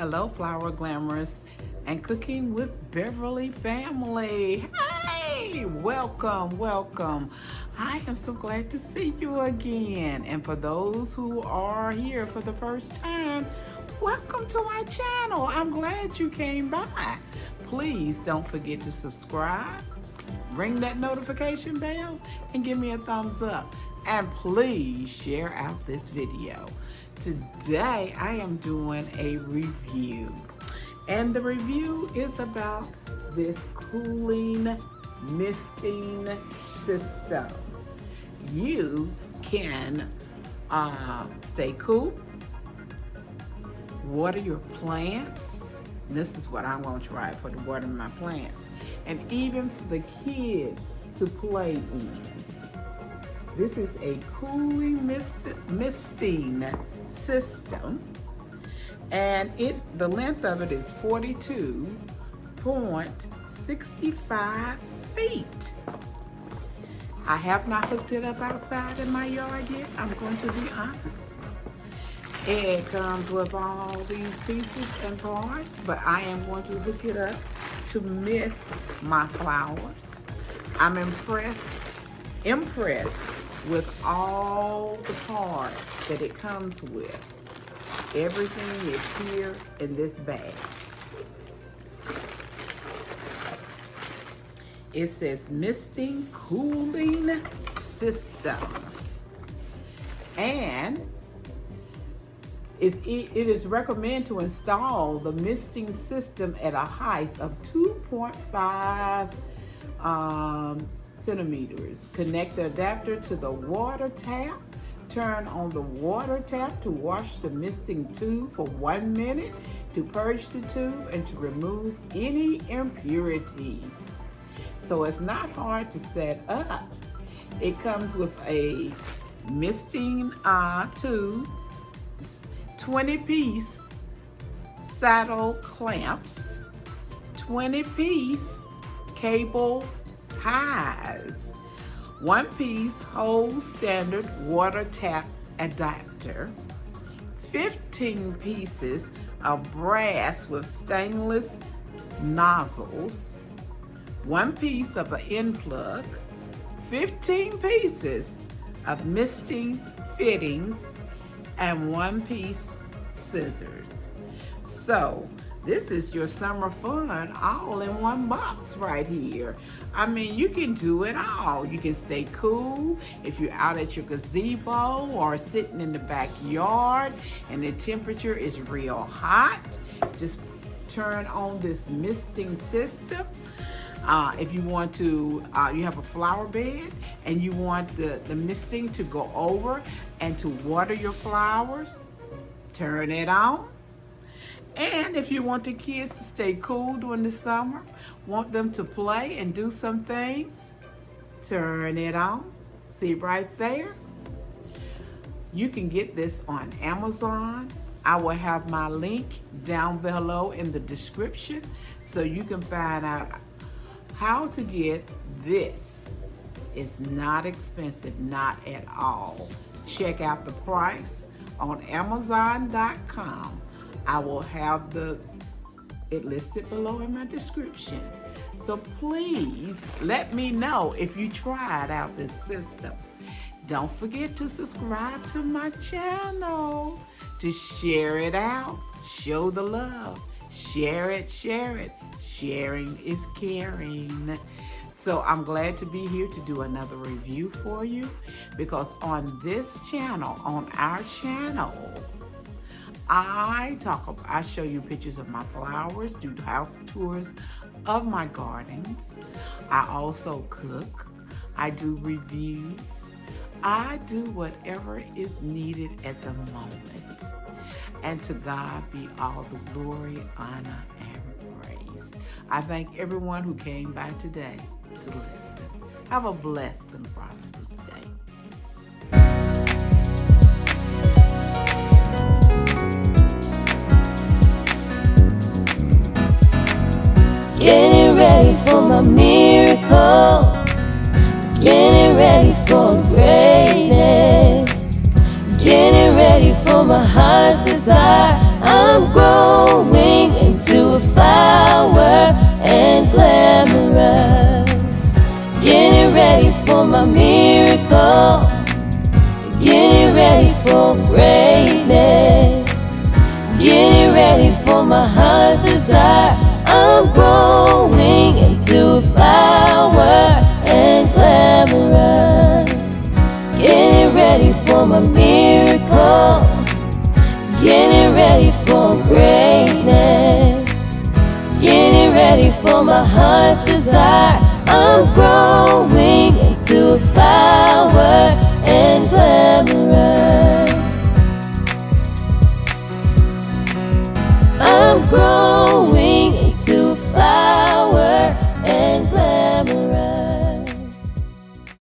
Hello, Flower Glamorous and Cooking with Beverly family. Hey, welcome. I am so glad to see you again. And for those who are here for the first time, welcome to my channel. I'm glad you came by. Please don't forget to subscribe, ring that notification bell, and give me a thumbs up. And please share out this video. Today I am doing a review, and the review is about this cooling misting system. You can stay cool, water your plants. This is what I want to try for the water my plants, and even for the kids to play in. This is a cooling misting system, and the length of it is 42.65 feet. I have not hooked it up outside in my yard yet, I'm going to be honest. It comes with all these pieces and parts, but I am going to hook it up to mist my flowers. I'm impressed with all the parts that it comes with. Everything is here in this bag. It says misting cooling system, and it is recommended to install the misting system at a height of 2.5 centimeters. Connect the adapter to the water tap. Turn on the water tap to wash the misting tube for 1 minute, to purge the tube and to remove any impurities. So it's not hard to set up. It comes with a misting tube, 20-piece saddle clamps, 20-piece cable ties, 1-piece whole standard water tap adapter, 15 pieces of brass with stainless nozzles, 1 piece of an end plug, 15 pieces of misting fittings, and 1 piece scissors. So this is your summer fun all in one box right here. I mean, you can do it all. You can stay cool if you're out at your gazebo or sitting in the backyard and the temperature is real hot. Just turn on this misting system. If you want to, you have a flower bed and you want the misting to go over and to water your flowers, turn it on. And if you want the kids to stay cool during the summer, want them to play and do some things, turn it on. See right there? You can get this on Amazon. I will have my link down below in the description so you can find out how to get this. It's not expensive, not at all. Check out the price on Amazon.com. I will have it listed below in my description. So please let me know if you tried out this system. Don't forget to subscribe to my channel, to share it out, show the love, share it. Sharing is caring. So I'm glad to be here to do another review for you, because on this channel, on our channel, I show you pictures of my flowers, do house tours of my gardens. I also cook. I do reviews. I do whatever is needed at the moment. And to God be all the glory, honor, and praise. I thank everyone who came by today to listen. Have a blessed and prosperous day. Getting ready for my miracle, getting ready for greatness, getting ready for my heart's desire. I'm growing. for greatness. Getting ready for my heart's desire. I'm growing into a flower and glamorous. Getting ready for my miracle. Getting ready for greatness. Getting ready for my heart's desire. I'm growing into a flower and glamorous.